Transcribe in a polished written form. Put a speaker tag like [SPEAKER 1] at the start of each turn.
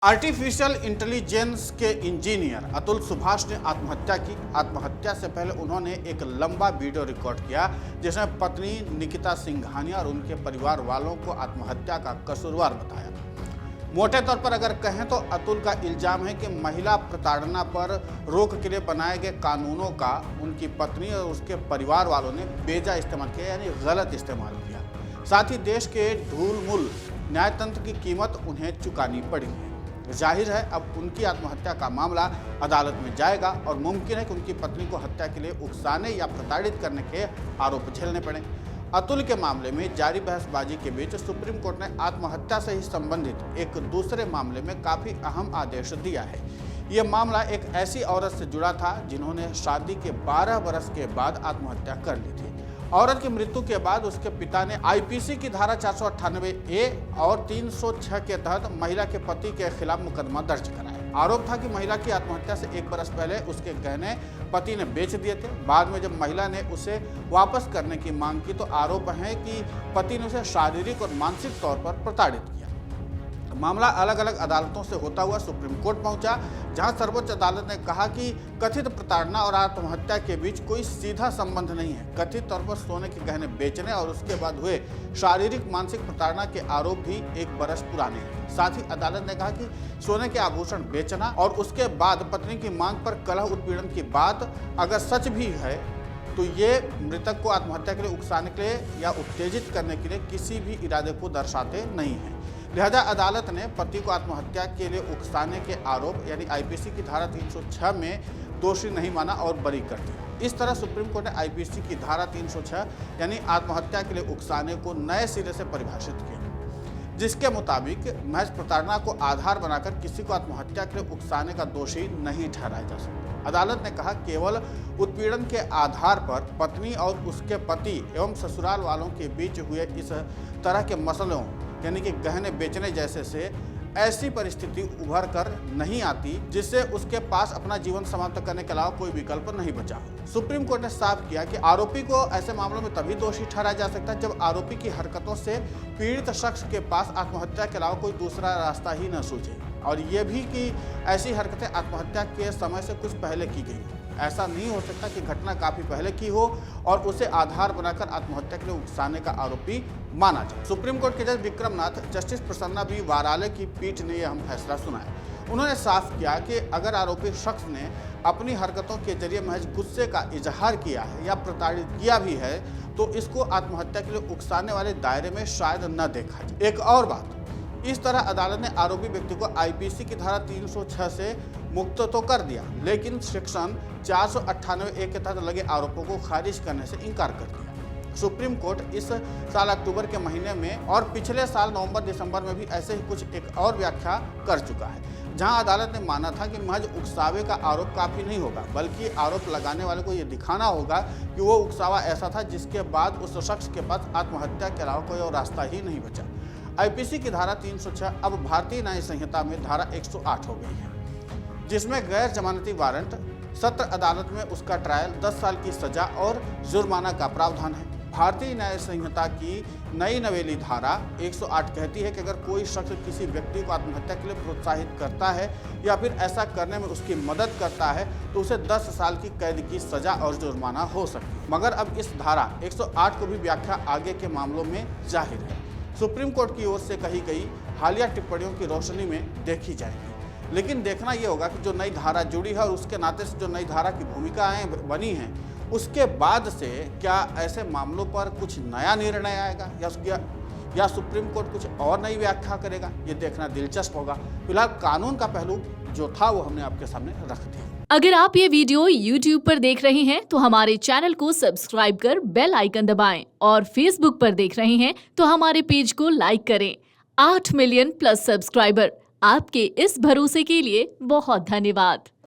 [SPEAKER 1] Artificial intelligence के engineer Atul Subhash ने आत्महत्या की। आत्महत्या से पहले उन्होंने एक लंबा वीडियो रिकॉर्ड किया जिसमें पत्नी निकिता सिंघानिया और उनके परिवार वालों को आत्महत्या का कसूरवार बताया। मोटे तौर पर अगर कहें तो अतुल का इल्जाम है कि महिला प्रताड़ना पर रोक के लिए बनाए गए कानूनों का उनकी पत्नी और उसके परिवार वालों ने बेजा इस्तेमाल किया, यानी गलत इस्तेमाल किया। साथ ही देश के ढूलमुल न्यायतंत्र की कीमत उन्हें चुकानी पड़ी है। जाहिर है अब उनकी आत्महत्या का मामला अदालत में जाएगा और मुमकिन है कि उनकी पत्नी को हत्या के लिए उकसाने या प्रताड़ित करने के आरोप झेलने पड़े। अतुल के मामले में जारी बहसबाजी के बीच सुप्रीम कोर्ट ने आत्महत्या से ही संबंधित एक दूसरे मामले में काफी अहम आदेश दिया है। यह मामला एक ऐसी औरत से जुड़ा था जिन्होंने शादी के 12 बरस के बाद आत्महत्या कर ली थी। औरत की मृत्यु के बाद उसके पिता ने आईपीसी की धारा 498A और 306 के तहत महिला के पति के खिलाफ मुकदमा दर्ज कराया। आरोप था कि महिला की आत्महत्या से 1 बरस पहले उसके गहने पति ने बेच दिए थे। बाद में जब महिला ने उसे वापस करने की मांग की तो आरोप है कि पति ने उसे शारीरिक और मानसिक तौर पर प्रताड़ित किया। मामला अलग अलग अदालतों से होता हुआ सुप्रीम कोर्ट पहुंचा, जहां सर्वोच्च अदालत ने कहा कि कथित प्रताड़ना और आत्महत्या के बीच कोई सीधा संबंध नहीं है। कथित तौर पर सोने के गहने बेचने और उसके बाद हुए शारीरिक मानसिक प्रताड़ना के आरोप भी 1 बरस पुराने हैं। साथ ही अदालत ने कहा कि सोने के आभूषण बेचना और उसके बाद पत्नी की मांग पर कलह उत्पीड़न की बात अगर सच भी है तो ये मृतक को आत्महत्या के लिए उकसाने के लिए या उत्तेजित करने के लिए किसी भी इरादे को दर्शाते नहीं हैं। लिहाजा अदालत ने पति को आत्महत्या के लिए उकसाने के आरोप यानी आईपीसी की धारा 306 में दोषी नहीं माना और बरी कर दिया। इस तरह सुप्रीम कोर्ट ने आईपीसी की धारा 306 यानी आत्महत्या के लिए उकसाने को नए सिरे से परिभाषित किया, जिसके मुताबिक महज प्रताड़ना को आधार बनाकर किसी को आत्महत्या के लिए उकसाने का दोषी नहीं ठहराया जा सकता। अदालत ने कहा केवल उत्पीड़न के आधार पर पत्नी और उसके पति एवं ससुराल वालों के बीच हुए इस तरह के मसलों यानी कि गहने बेचने जैसे से ऐसी परिस्थिति उभर कर नहीं आती जिससे उसके पास अपना जीवन समाप्त करने के अलावा कोई विकल्प नहीं बचा। सुप्रीम कोर्ट ने साफ किया कि आरोपी को ऐसे मामलों में तभी दोषी ठहराया जा सकता है जब आरोपी की हरकतों से पीड़ित शख्स के पास आत्महत्या के अलावा कोई दूसरा रास्ता ही न सूझे, और ये भी कि ऐसी हरकतें आत्महत्या के समय से कुछ पहले की गई। ऐसा नहीं हो सकता कि घटना काफी पहले की हो और उसे आधार बनाकर आत्महत्या के लिए उकसाने का आरोपी माना जाए। सुप्रीम कोर्ट के जज विक्रमनाथ जस्टिस प्रसन्ना बी वाराले की पीठ ने यह अहम फैसला सुनाया। उन्होंने साफ किया कि अगर आरोपी शख्स ने अपनी हरकतों के जरिए महज गुस्से का इजहार किया है या प्रताड़ित किया भी है तो इसको आत्महत्या के लिए उकसाने वाले दायरे में शायद न देखा जाए। एक और बात, इस तरह अदालत ने आरोपी व्यक्ति को आईपीसी की धारा 306 से मुक्त तो कर दिया, लेकिन सेक्शन 498A के तहत लगे आरोपों को खारिज करने से इनकार कर दिया। सुप्रीम कोर्ट इस साल अक्टूबर के महीने में और पिछले साल नवंबर दिसंबर में भी ऐसे ही कुछ एक और व्याख्या कर चुका है, जहां अदालत ने माना था कि महज उकसावे का आरोप काफी नहीं होगा, बल्कि आरोप लगाने वाले को यह दिखाना होगा कि वो उकसावा ऐसा था जिसके बाद उस शख्स के पास आत्महत्या के अलावा कोई और रास्ता ही नहीं बचा। आईपीसी की धारा 306 अब भारतीय न्याय संहिता में धारा 108 हो गई है, जिसमें गैर जमानती वारंट, सत्र अदालत में उसका ट्रायल, 10 साल की सजा और जुर्माना का प्रावधान है। भारतीय न्याय संहिता की नई नवेली धारा 108 कहती है कि अगर कोई शख्स किसी व्यक्ति को आत्महत्या के लिए प्रोत्साहित करता है या फिर ऐसा करने में उसकी मदद करता है तो उसे 10 साल की कैद की सजा और जुर्माना हो सकती है। मगर अब इस धारा 108 को भी व्याख्या आगे के मामलों में जाहिर है सुप्रीम कोर्ट की ओर से कही गई हालिया टिप्पणियों की रोशनी में देखी जाएगी। लेकिन देखना यह होगा कि जो नई धारा जुड़ी है और उसके नाते से जो नई धारा की भूमिकाएं बनी हैं उसके बाद से क्या ऐसे मामलों पर कुछ नया निर्णय आएगा या सुप्रीम कोर्ट कुछ और नई व्याख्या करेगा, ये देखना दिलचस्प होगा। फिलहाल कानून का पहलू जो था वो हमने आपके सामने रख दिया।
[SPEAKER 2] अगर आप ये वीडियो YouTube पर देख रहे हैं तो हमारे चैनल को सब्सक्राइब कर बेल आइकन दबाएं और Facebook पर देख रहे हैं तो हमारे पेज को लाइक करें। 8 मिलियन प्लस सब्सक्राइबर, आपके इस भरोसे के लिए बहुत धन्यवाद।